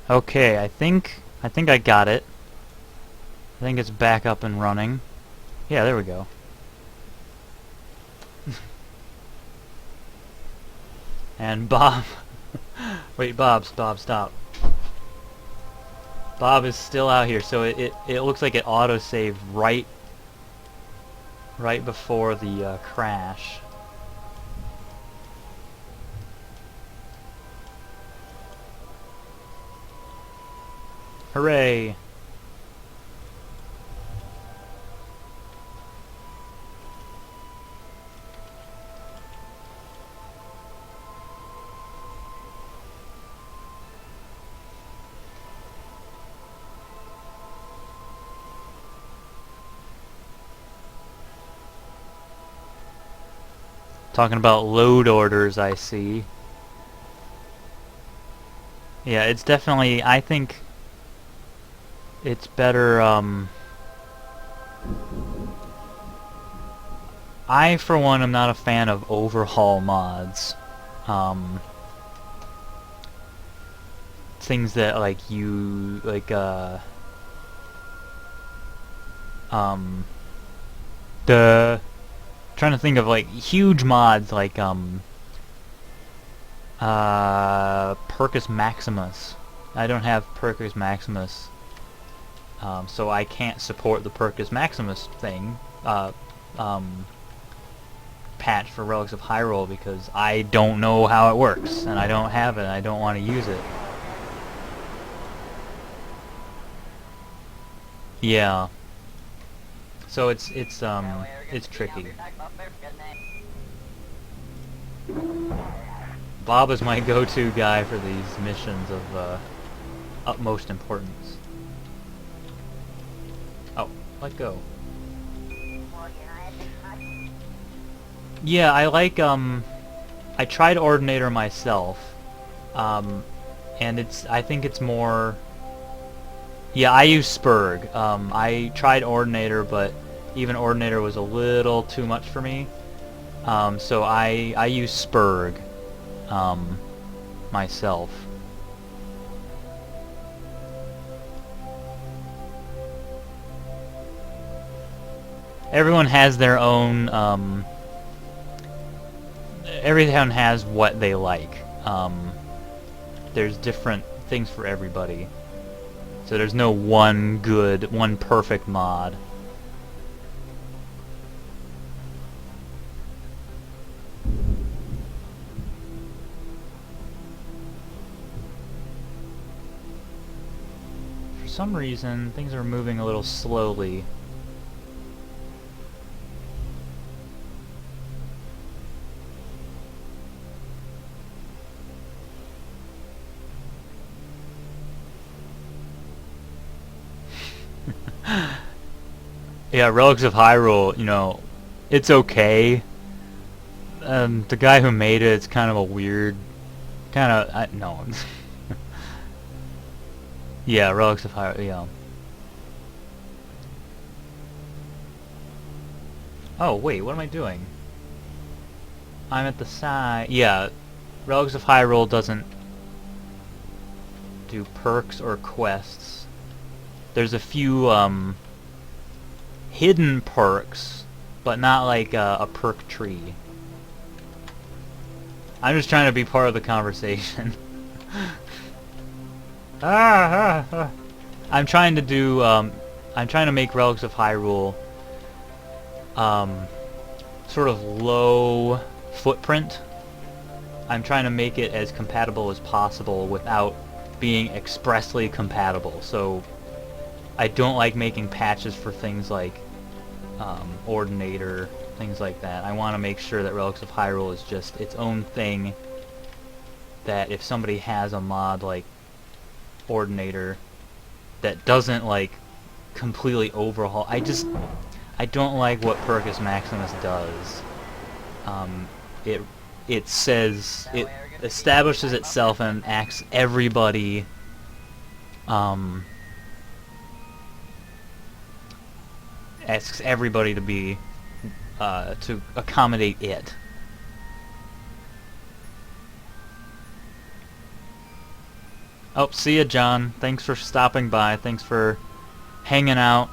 Okay, I think I got it. I think it's back up and running. Yeah, there we go. And Bob wait, Bob, stop. Bob is still out here, so it looks like it auto-saved right before the crash. Hooray! Talking about load orders, I see. Yeah, it's definitely, I think it's better, I, for one, am not a fan of overhaul mods. Um, things that, like, you, like, the, trying to think of, like, huge mods, like, Percus Maximus. I don't have Percus Maximus, so I can't support the Percus Maximus thing, patch for Relics of Hyrule because I don't know how it works, and I don't have it, and I don't want to use it. Yeah. So it's tricky. Bob is my go-to guy for these missions of utmost importance. Oh, let go. Yeah, I like, I tried Ordinator myself, and I think it's more, yeah, I use Spurg. I tried Ordinator, but even Ordinator was a little too much for me, so I use Spurg, myself. Everyone has their own, everyone has what they like. There's different things for everybody. So there's no one perfect mod. For some reason, things are moving a little slowly. Yeah, Relics of Hyrule, you know, it's okay. The guy who made it's kind of a weird, no. Yeah, Relics of Hyrule, yeah. Oh, wait, what am I doing? I'm at the side. Yeah, Relics of Hyrule doesn't do perks or quests. There's a few, hidden perks, but not like a perk tree. I'm just trying to be part of the conversation. I'm trying to do, I'm trying to make Relics of Hyrule, sort of low footprint. I'm trying to make it as compatible as possible without being expressly compatible. So I don't like making patches for things like Ordinator, things like that. I want to make sure that Relics of Hyrule is just its own thing, that if somebody has a mod like Ordinator that doesn't like completely overhaul, I don't like what Percus Maximus does. It says, it establishes itself and asks everybody, to be, to accommodate it. Oh, see ya, John. Thanks for stopping by. Thanks for hanging out.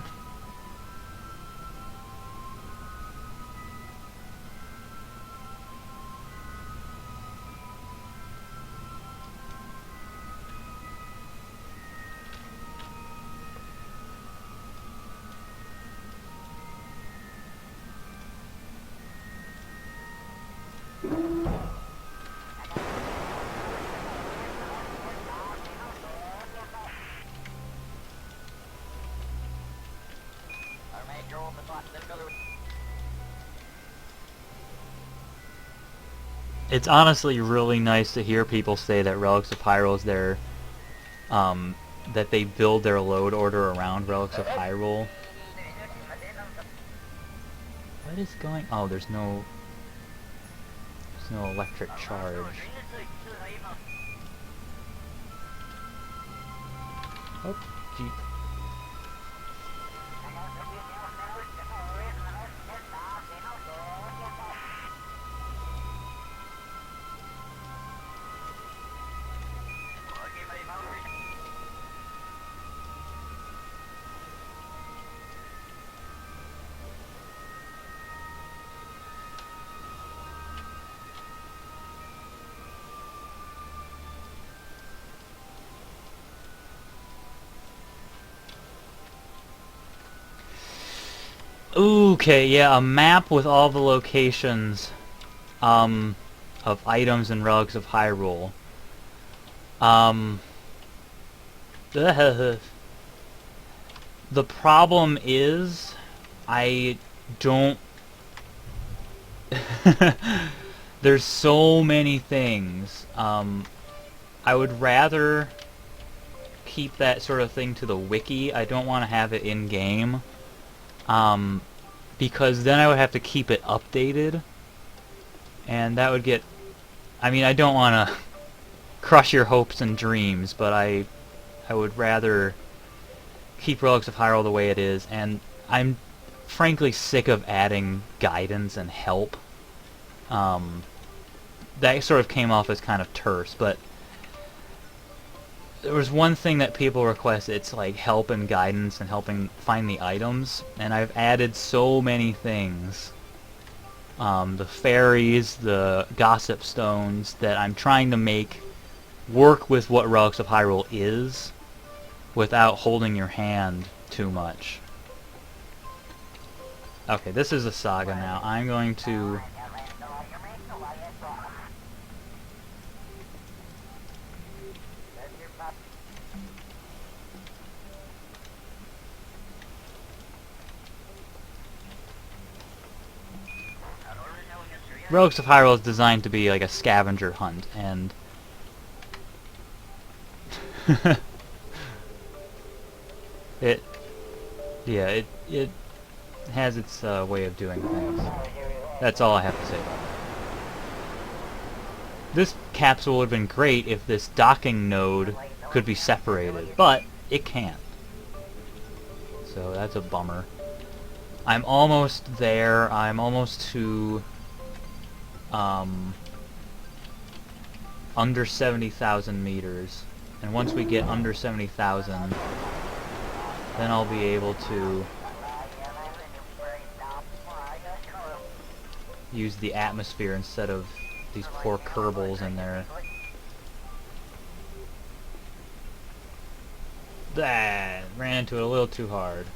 It's honestly really nice to hear people say that Relics of Hyrule is their, that they build their load order around Relics of Hyrule. What is going... Oh, there's no electric charge. Oh, Jeep. Okay, yeah, a map with all the locations of items and relics of Hyrule. The problem is, I don't... There's so many things. I would rather keep that sort of thing to the wiki. I don't want to have it in-game. Because then I would have to keep it updated. And that would get... I mean, I don't want to crush your hopes and dreams, but I would rather keep Relics of Hyrule the way it is, and I'm frankly sick of adding guidance and help. That sort of came off as kind of terse, but there was one thing that people requested. It's like help and guidance and helping find the items, and I've added so many things. The fairies, the gossip stones, that I'm trying to make work with what Relics of Hyrule is without holding your hand too much. Okay, this is a saga now. I'm going to... Relics of Hyrule is designed to be like a scavenger hunt, and... it has its way of doing things. That's all I have to say about it. This capsule would have been great if this docking node could be separated, but it can't. So that's a bummer. I'm almost there. I'm almost to under 70,000 meters. And once we get under 70,000, then I'll be able to use the atmosphere instead of these poor Kerbals in there. Ran into it a little too hard.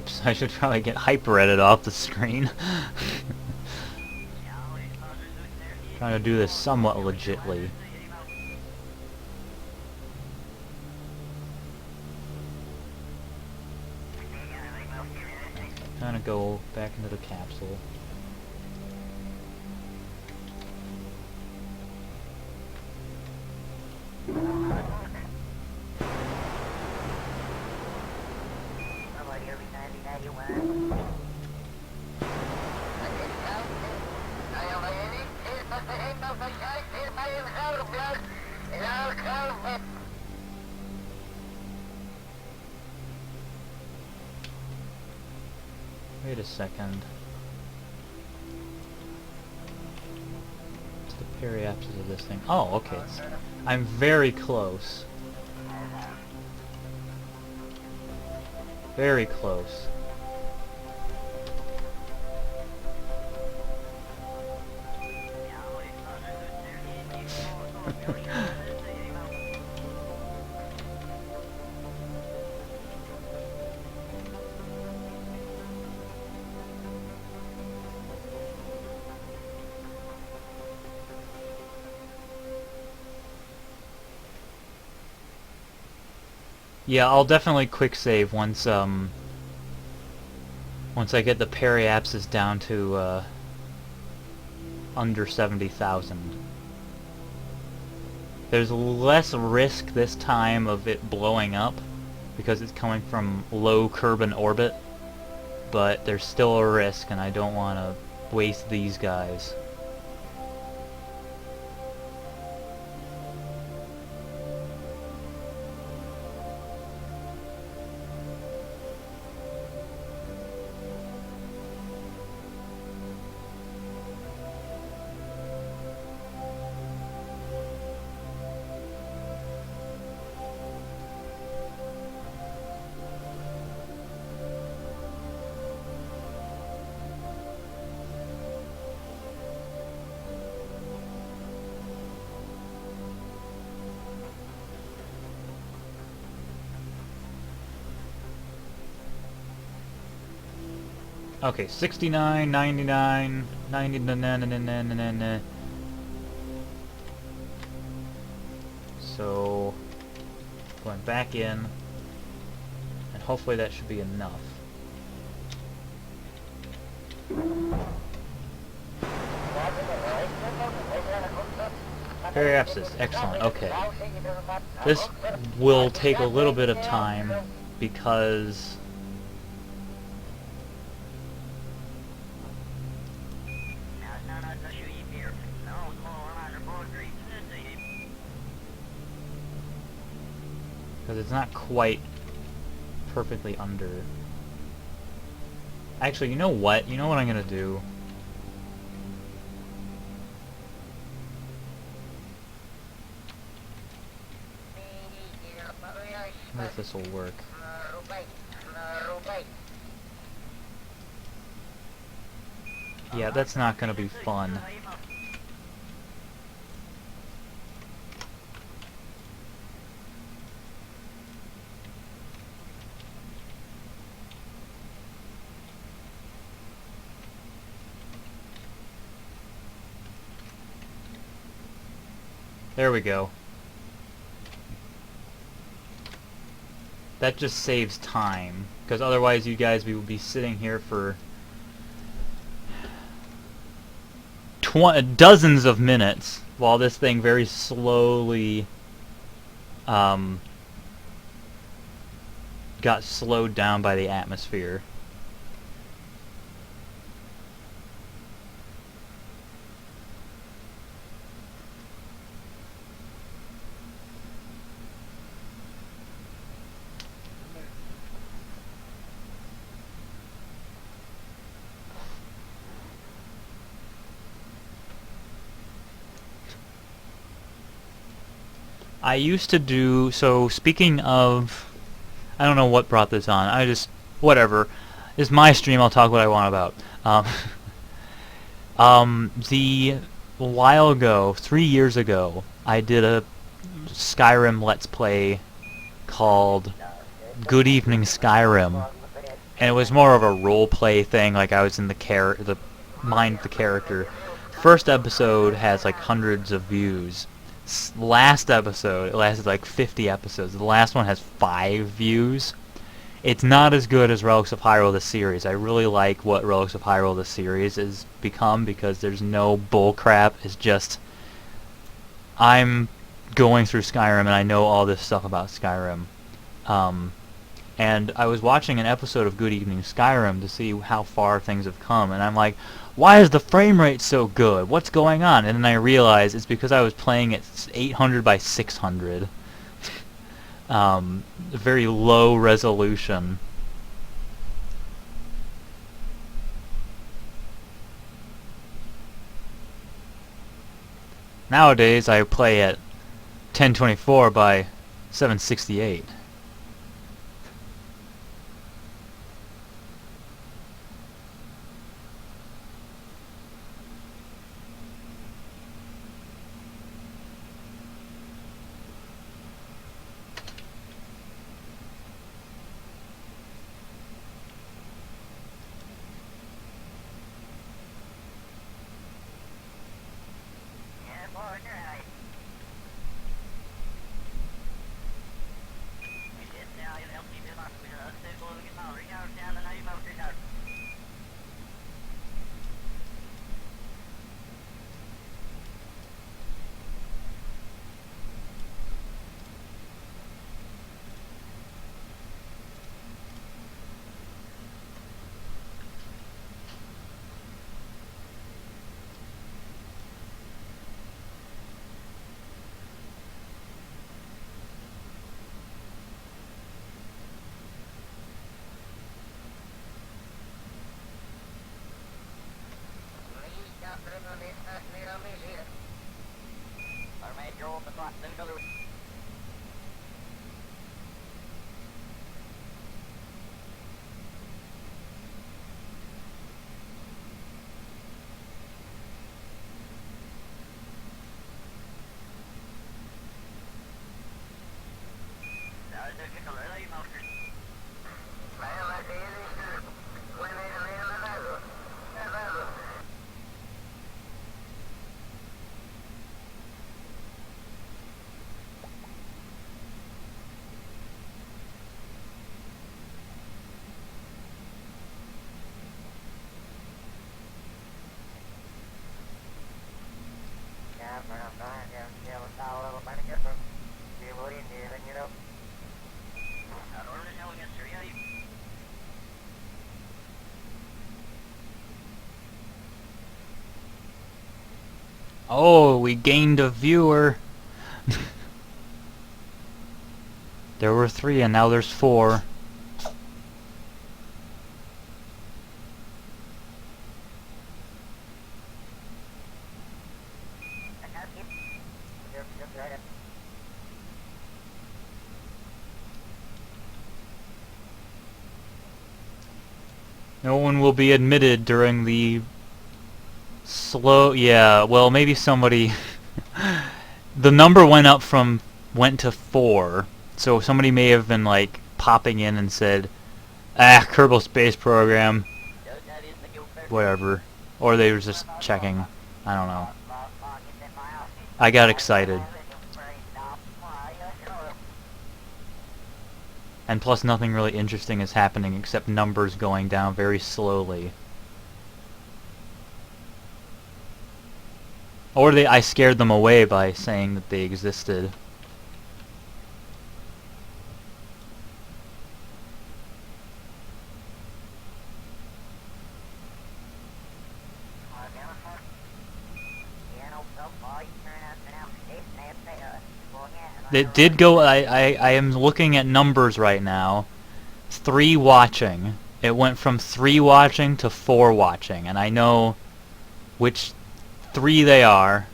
Whoops, I should probably get hyper-edit off the screen. Trying to do this somewhat legitly. Trying to go back into the capsule. Wait a second. What's the periapsis of this thing? Oh, okay. I'm very close. Very close. Yeah, I'll definitely quick save once I get the periapsis down to under 70,000. There's less risk this time of it blowing up because it's coming from low Kerbal orbit, but there's still a risk, and I don't want to waste these guys. Okay, 69, 99, 90, na na na na na na na. So, going back in, and hopefully that should be enough. Periapsis, excellent, okay. This will take a little bit of time, because it's not quite perfectly under. Actually, you know what? You know what I'm gonna do? I wonder if this will work. Yeah, that's not gonna be fun. There we go. That just saves time, because otherwise you guys would be sitting here for dozens of minutes while this thing very slowly got slowed down by the atmosphere. I used to do, so speaking of, I don't know what brought this on, I just, whatever, it's my stream, I'll talk what I want about. A while ago, 3 years ago, I did a Skyrim Let's Play called Good Evening Skyrim, and it was more of a role play thing. Like I was in the mind of the character. First episode has like hundreds of views. Last episode, it lasted like 50 episodes. The last one has 5 views. It's not as good as Relics of Hyrule the series. I really like what Relics of Hyrule the series has become because there's no bullcrap. It's just I'm going through Skyrim and I know all this stuff about Skyrim. And I was watching an episode of Good Evening Skyrim to see how far things have come, and I'm like, why is the frame rate so good? What's going on? And then I realized it's because I was playing at 800 by 600. Very low resolution. Nowadays I play at 1024 by 768. Oh, we gained a viewer. There were 3 and now there's 4. No one will be admitted during the yeah, well, maybe somebody the number went to 4, so somebody may have been like popping in and said, Kerbal Space Program, whatever, or they were just checking. I don't know. I got excited, and plus nothing really interesting is happening except numbers going down very slowly. Or I scared them away by saying that they existed. It did go, I am looking at numbers right now. 3 watching. It went from 3 watching to 4 watching, and I know which 3 they are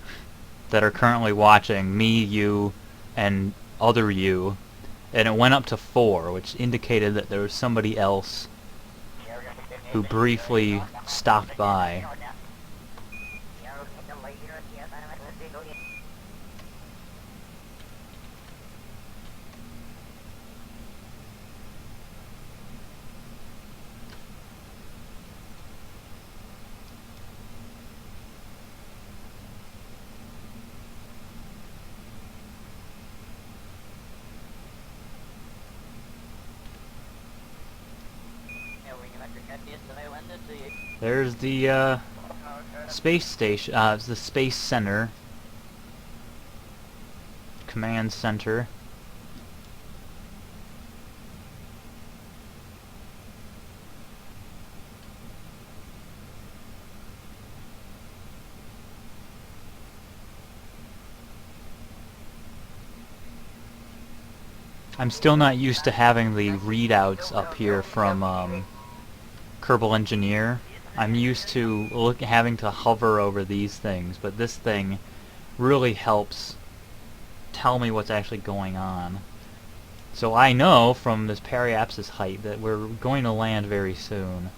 that are currently watching, me, you, and other you, and it went up to 4, which indicated that there was somebody else who briefly stopped by. There's the space station, the space center, command center. I'm still not used to having the readouts up here from Kerbal Engineer. I'm used to having to hover over these things, but this thing really helps tell me what's actually going on. So I know from this periapsis height that we're going to land very soon.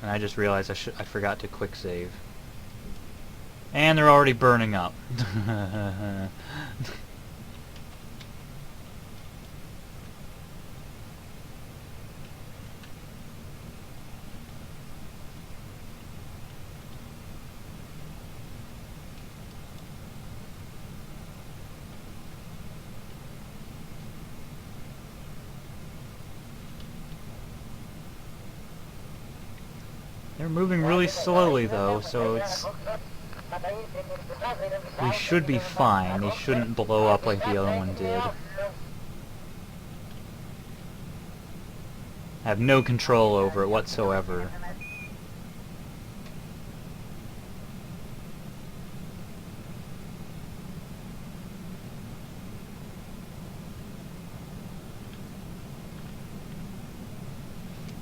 And I just realized I forgot to quick save. And they're already burning up. They're moving really slowly though, so we should be fine. They shouldn't blow up like the other one did. I have no control over it whatsoever.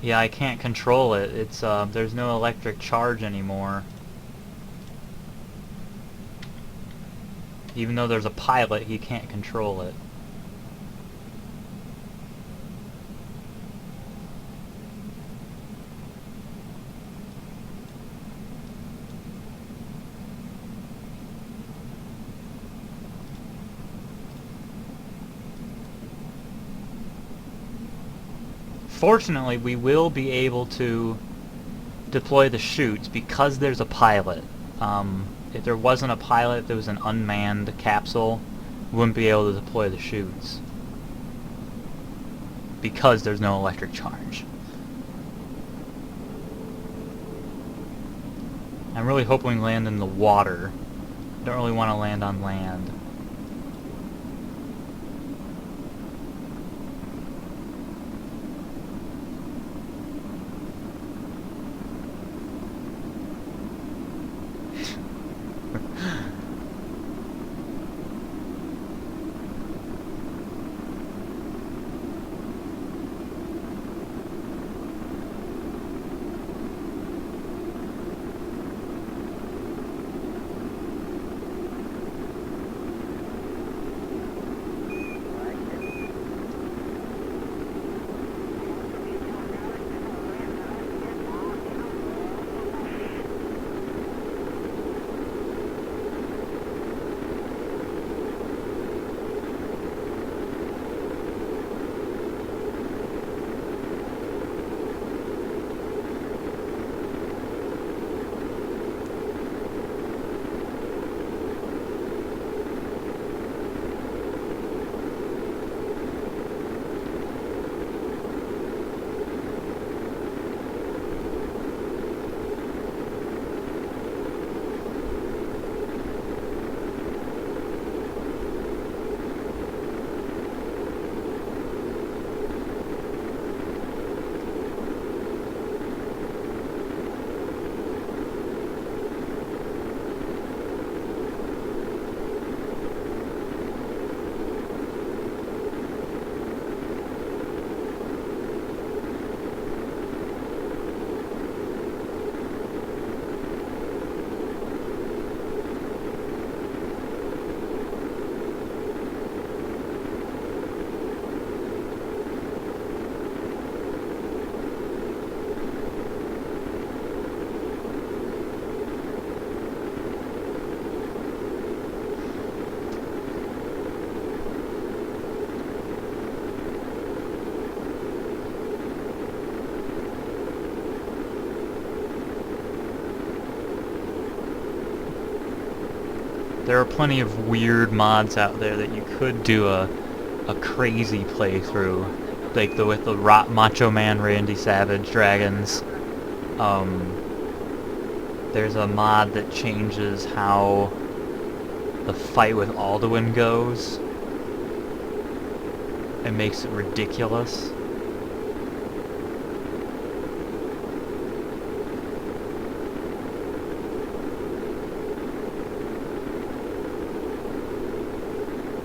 Yeah, I can't control it. It's there's no electric charge anymore. Even though there's a pilot, he can't control it. Fortunately, we will be able to deploy the chutes because there's a pilot. If there wasn't a pilot, if there was an unmanned capsule, we wouldn't be able to deploy the chutes. Because there's no electric charge. I'm really hoping we land in the water. I don't really want to land on land. There are plenty of weird mods out there that you could do a crazy playthrough. like with the Macho Man Randy Savage dragons. There's a mod that changes how the fight with Alduin goes. It makes it ridiculous.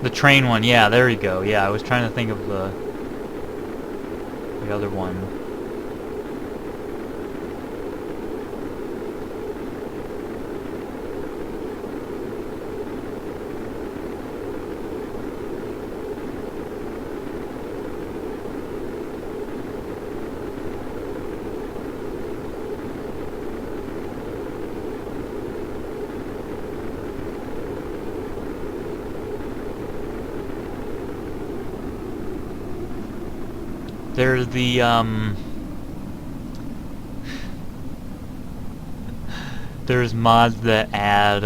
The train one, yeah, there you go. Yeah, I was trying to think of the other one. There's the, there's mods that add,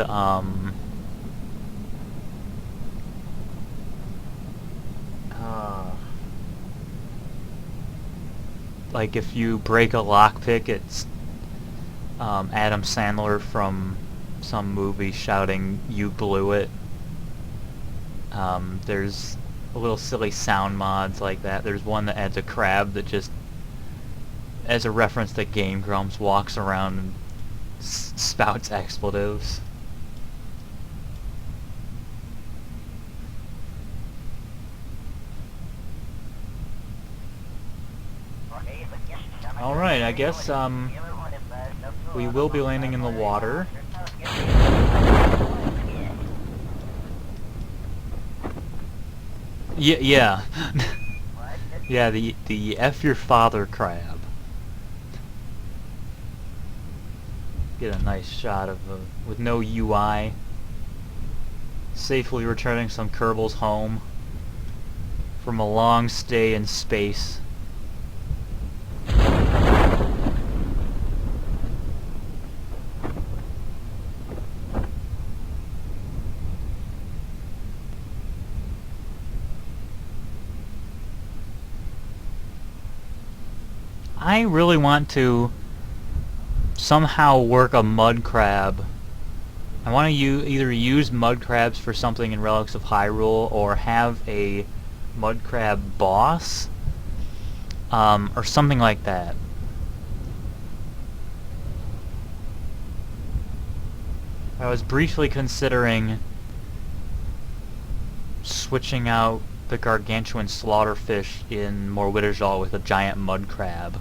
like if you break a lockpick, it's, Adam Sandler from some movie shouting, "You blew it." There's little silly sound mods like that. There's one that adds a crab that just, as a reference to Game Grumps, walks around and spouts expletives. Alright, I guess, we will be landing in the water. Yeah. Yeah, the F your father crab. Get a nice shot of with no UI. Safely returning some Kerbals home from a long stay in space. I really want to somehow work a mud crab. I want to either use mud crabs for something in Relics of Hyrule, or have a mud crab boss, or something like that. I was briefly considering switching out the gargantuan slaughterfish in Morley with a giant mud crab,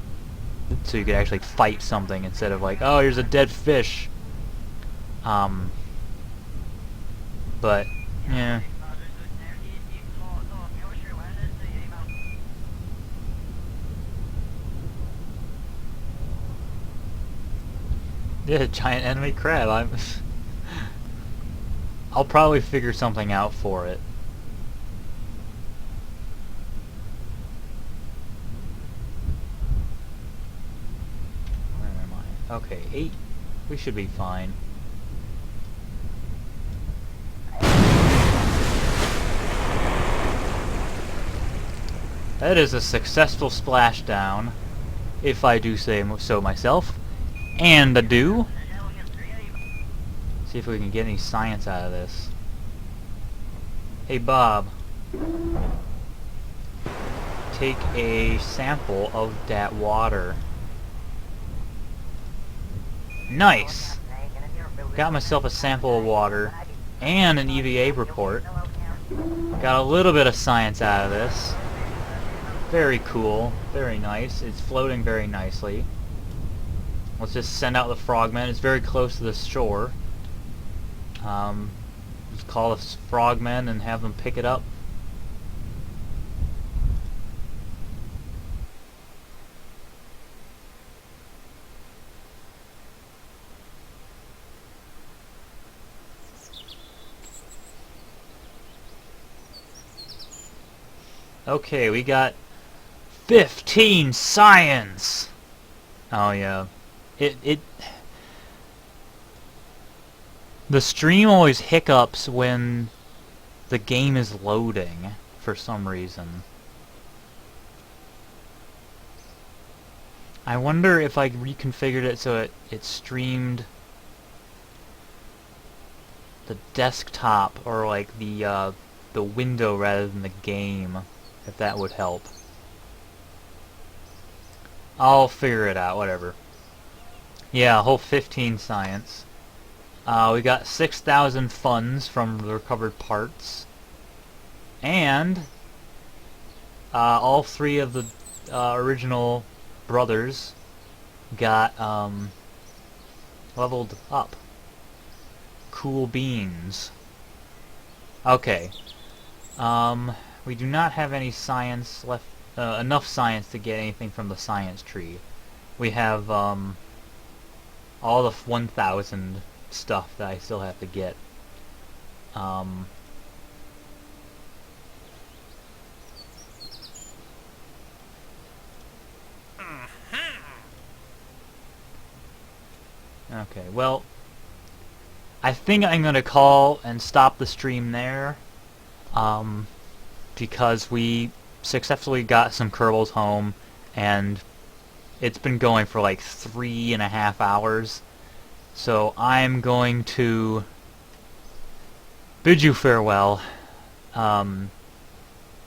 so you could actually fight something instead of like, oh, here's a dead fish. But yeah. Yeah, giant enemy crab. I'll probably figure something out for it. Okay, 8. We should be fine. That is a successful splashdown, if I do say so myself. And a do. See if we can get any science out of this. Hey Bob. Take a sample of that water. Nice! Got myself a sample of water and an EVA report. Got a little bit of science out of this. Very cool. Very nice. It's floating very nicely. Let's just send out the frogmen. It's very close to the shore. Just call the frogmen and have them pick it up. Okay, we got 15 science! Oh yeah. The stream always hiccups when the game is loading, for some reason. I wonder if I reconfigured it so it streamed the desktop or like the window rather than the game, if that would help. I'll figure it out, whatever. Yeah, a whole 15 science. We got 6,000 funds from the recovered parts. And all three of the original brothers got leveled up. Cool beans. Okay. We do not have any science left, enough science to get anything from the science tree. We have all the 1,000 stuff that I still have to get. Okay, well, I think I'm going to call and stop the stream there, because we successfully got some Kerbals home, and it's been going for like 3.5 hours. So I'm going to bid you farewell.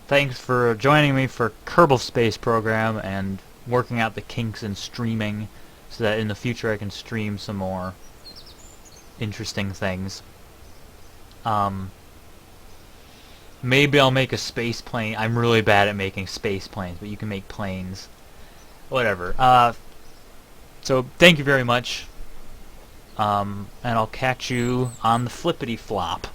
Thanks for joining me for Kerbal Space Program and working out the kinks in streaming so that in the future I can stream some more interesting things. Maybe I'll make a space plane. I'm really bad at making space planes, but you can make planes. Whatever. So thank you very much. And I'll catch you on the flippity flop.